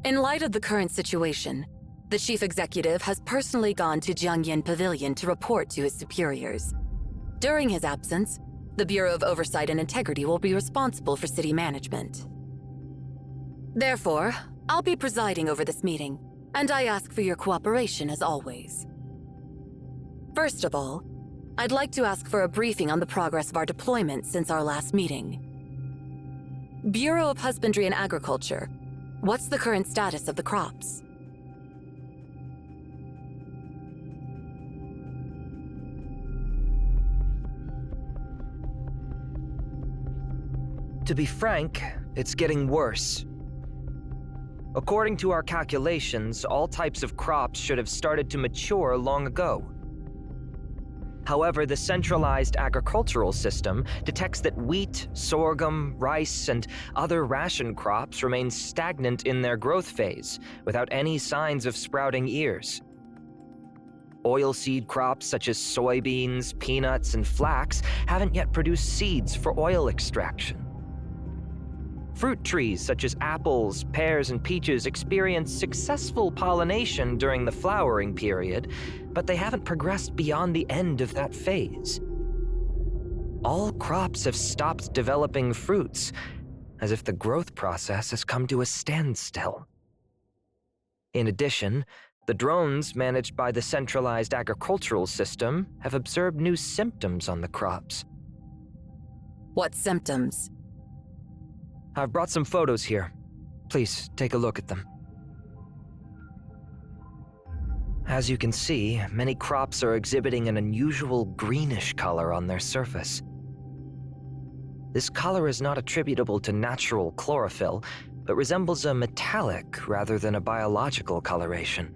In light of the current situation, the chief executive has personally gone to Jiangyin Pavilion to report to his superiors. During his absence, the Bureau of Oversight and Integrity will be responsible for city management. Therefore, I'll be presiding over this meeting, and I ask for your cooperation as always. First of all, I'd like to ask for a briefing on the progress of our deployment since our last meeting. Bureau of Husbandry and Agriculture, what's the current status of the crops? To be frank, it's getting worse. According to our calculations, all types of crops should have started to mature long ago. However, the centralized agricultural system detects that wheat, sorghum, rice, and other ration crops remain stagnant in their growth phase, without any signs of sprouting ears. Oilseed crops such as soybeans, peanuts, and flax haven't yet produced seeds for oil extraction. Fruit trees such as apples, pears, and peaches experience successful pollination during the flowering period, but they haven't progressed beyond the end of that phase. All crops have stopped developing fruits, as if the growth process has come to a standstill. In addition, the drones managed by the centralized agricultural system have observed new symptoms on the crops. What symptoms? I've brought some photos here. Please take a look at them. As you can see, many crops are exhibiting an unusual greenish color on their surface. This color is not attributable to natural chlorophyll, but resembles a metallic rather than a biological coloration.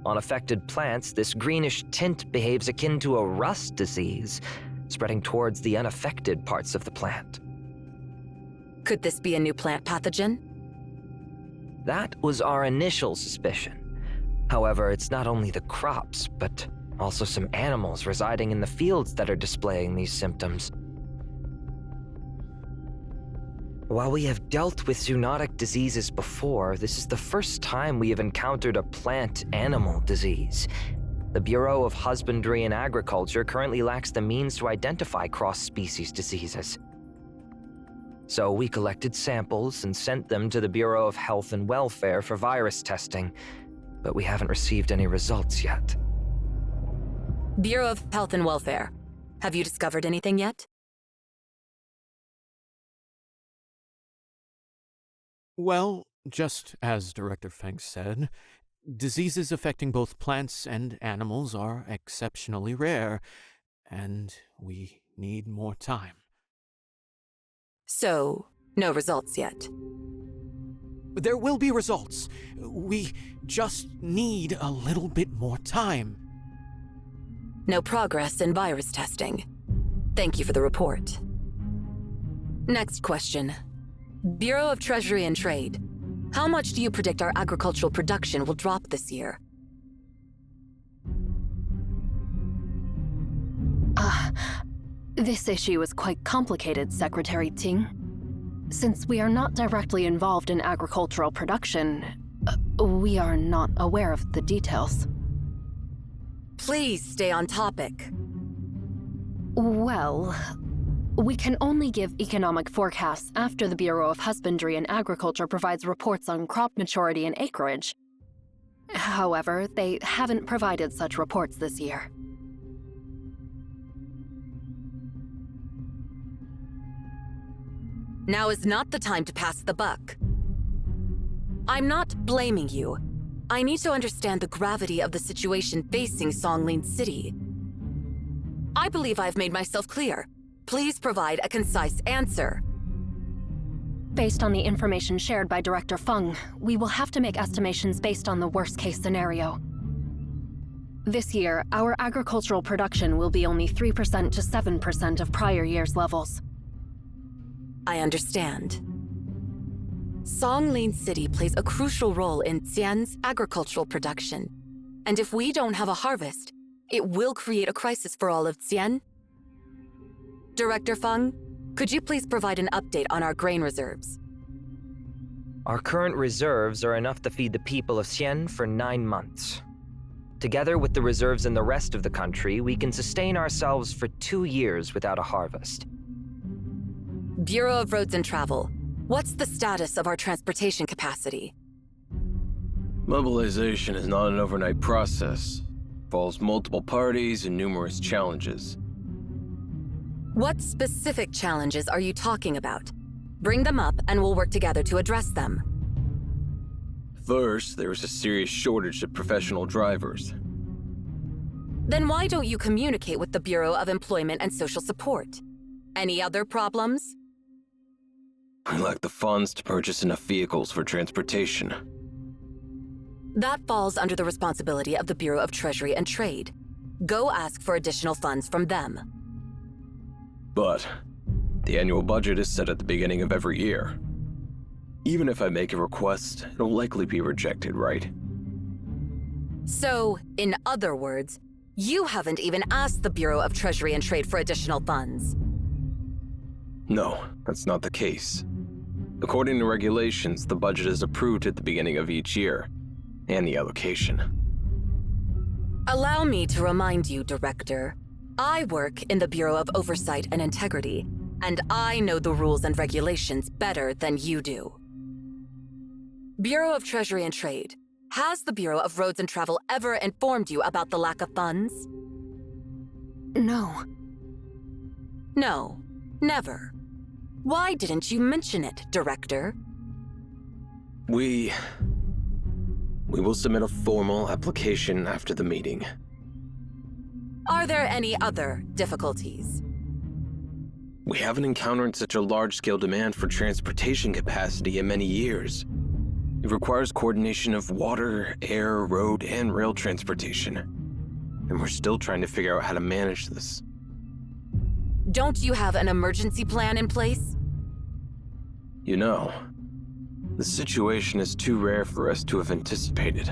On affected plants, this greenish tint behaves akin to a rust disease, spreading towards the unaffected parts of the plant. Could this be a new plant pathogen? That was our initial suspicion. However, it's not only the crops, but also some animals residing in the fields that are displaying these symptoms. While we have dealt with zoonotic diseases before, this is the first time we have encountered a plant-animal disease. The Bureau of Husbandry and Agriculture currently lacks the means to identify cross-species diseases. So we collected samples and sent them to the Bureau of Health and Welfare for virus testing, but we haven't received any results yet. Bureau of Health and Welfare, have you discovered anything yet? Well, just as Director Feng said, diseases affecting both plants and animals are exceptionally rare, and we need more time. So, no results yet. There will be results. We just need a little bit more time. No progress in virus testing. Thank you for the report. Next question. Bureau of Treasury and Trade. How much do you predict our agricultural production will drop this year? This issue is quite complicated, Secretary Ting. Since we are not directly involved in agricultural production, we are not aware of the details. Please stay on topic. Well, we can only give economic forecasts after the Bureau of Husbandry and Agriculture provides reports on crop maturity and acreage. However, they haven't provided such reports this year. Now is not the time to pass the buck. I'm not blaming you. I need to understand the gravity of the situation facing Songlin City. I believe I've made myself clear. Please provide a concise answer. Based on the information shared by Director Feng, we will have to make estimations based on the worst-case scenario. This year, our agricultural production will be only 3% to 7% of prior year's levels. I understand. Songlin City plays a crucial role in Xian's agricultural production. And if we don't have a harvest, it will create a crisis for all of Xian. Director Feng, could you please provide an update on our grain reserves? Our current reserves are enough to feed the people of Xian for 9 months. Together with the reserves in the rest of the country, we can sustain ourselves for 2 years without a harvest. Bureau of Roads and Travel, what's the status of our transportation capacity? Mobilization is not an overnight process. Involves multiple parties and numerous challenges. What specific challenges are you talking about? Bring them up and we'll work together to address them. First, there is a serious shortage of professional drivers. Then why don't you communicate with the Bureau of Employment and Social Support? Any other problems? We lack the funds to purchase enough vehicles for transportation. That falls under the responsibility of the Bureau of Treasury and Trade. Go ask for additional funds from them. But the annual budget is set at the beginning of every year. Even if I make a request, it'll likely be rejected, right? So, in other words, you haven't even asked the Bureau of Treasury and Trade for additional funds. No, that's not the case. According to regulations, the budget is approved at the beginning of each year, and the allocation. Allow me to remind you, Director. I work in the Bureau of Oversight and Integrity, and I know the rules and regulations better than you do. Bureau of Treasury and Trade, has the Bureau of Roads and Travel ever informed you about the lack of funds? No. No, never. Why didn't you mention it, Director? We will submit a formal application after the meeting. Are there any other difficulties? We haven't encountered such a large-scale demand for transportation capacity in many years. It requires coordination of water, air, road, and rail transportation. And we're still trying to figure out how to manage this. Don't you have an emergency plan in place? You know, the situation is too rare for us to have anticipated.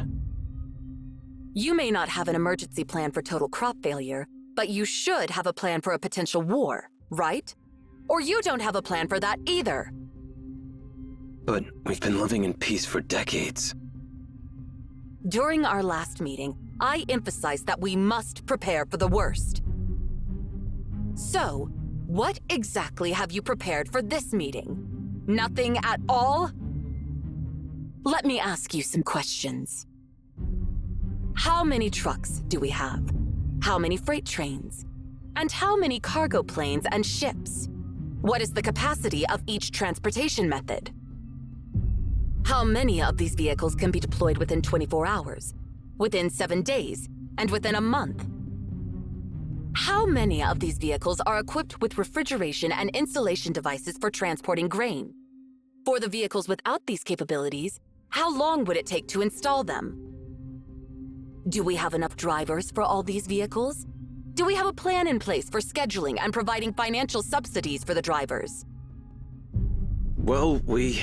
You may not have an emergency plan for total crop failure, but you should have a plan for a potential war, right? Or you don't have a plan for that either. But we've been living in peace for decades. During our last meeting, I emphasized that we must prepare for the worst. So, what exactly have you prepared for this meeting? Nothing at all? Let me ask you some questions. How many trucks do we have? How many freight trains? And how many cargo planes and ships? What is the capacity of each transportation method? How many of these vehicles can be deployed within 24 hours, within 7 days, and within a month? How many of these vehicles are equipped with refrigeration and insulation devices for transporting grain? For the vehicles without these capabilities, how long would it take to install them? Do we have enough drivers for all these vehicles? Do we have a plan in place for scheduling and providing financial subsidies for the drivers? Well, we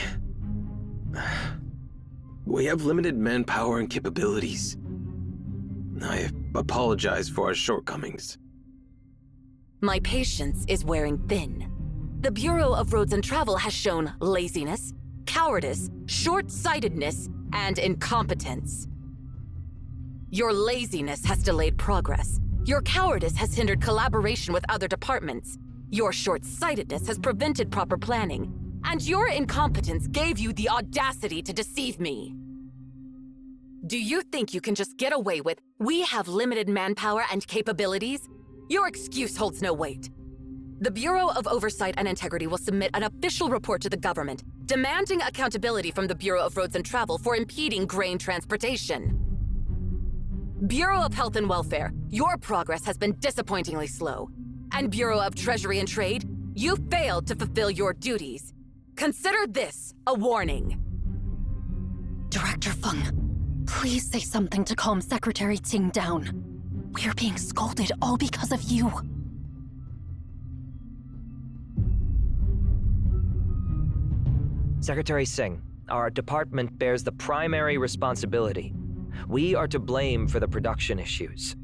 have limited manpower and capabilities. I apologize for our shortcomings. My patience is wearing thin. The Bureau of Roads and Travel has shown laziness, cowardice, short-sightedness, and incompetence. Your laziness has delayed progress. Your cowardice has hindered collaboration with other departments. Your short-sightedness has prevented proper planning. And your incompetence gave you the audacity to deceive me. Do you think you can just get away with, "We have limited manpower and capabilities"? Your excuse holds no weight. The Bureau of Oversight and Integrity will submit an official report to the government, demanding accountability from the Bureau of Roads and Travel for impeding grain transportation. Bureau of Health and Welfare, your progress has been disappointingly slow. And Bureau of Treasury and Trade, you failed to fulfill your duties. Consider this a warning. Director Feng, please say something to calm Secretary Ting down. We're being scolded all because of you. Secretary Singh, our department bears the primary responsibility. We are to blame for the production issues.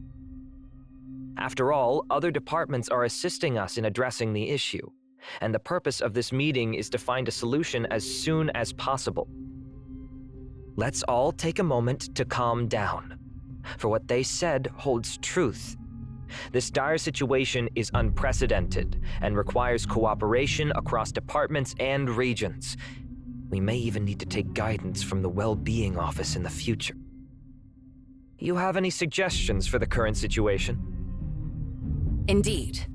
After all, other departments are assisting us in addressing the issue, and the purpose of this meeting is to find a solution as soon as possible. let's all take a moment to calm down. For what they said holds truth. This dire situation is unprecedented and requires cooperation across departments and regions. We may even need to take guidance from the Well-Being Office in the future. You have any suggestions for the current situation? Indeed.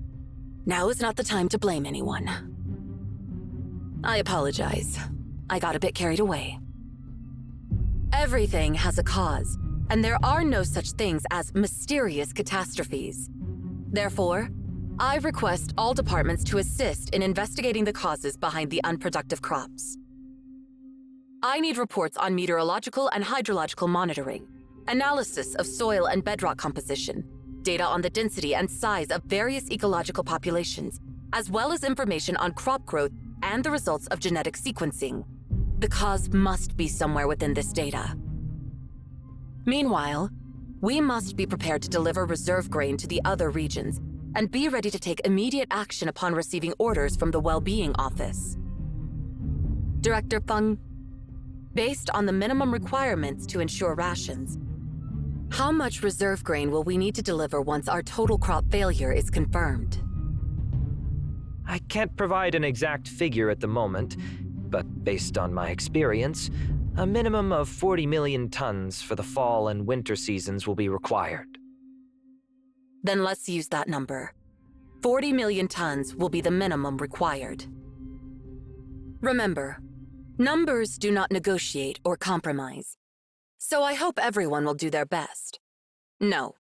Now is not the time to blame anyone. I apologize. I got a bit carried away. Everything has a cause, and there are no such things as mysterious catastrophes. Therefore, I request all departments to assist in investigating the causes behind the unproductive crops. I need reports on meteorological and hydrological monitoring, analysis of soil and bedrock composition, data on the density and size of various ecological populations, as well as information on crop growth and the results of genetic sequencing. The cause must be somewhere within this data. Meanwhile, we must be prepared to deliver reserve grain to the other regions and be ready to take immediate action upon receiving orders from the Well-Being Office. Director Feng, based on the minimum requirements to ensure rations, how much reserve grain will we need to deliver once our total crop failure is confirmed? I can't provide an exact figure at the moment, but based on my experience, a minimum of 40 million tons for the fall and winter seasons will be required. Then let's use that number. 40 million tons will be the minimum required. Remember, numbers do not negotiate or compromise. So I hope everyone will do their best. No,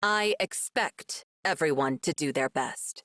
I expect everyone to do their best.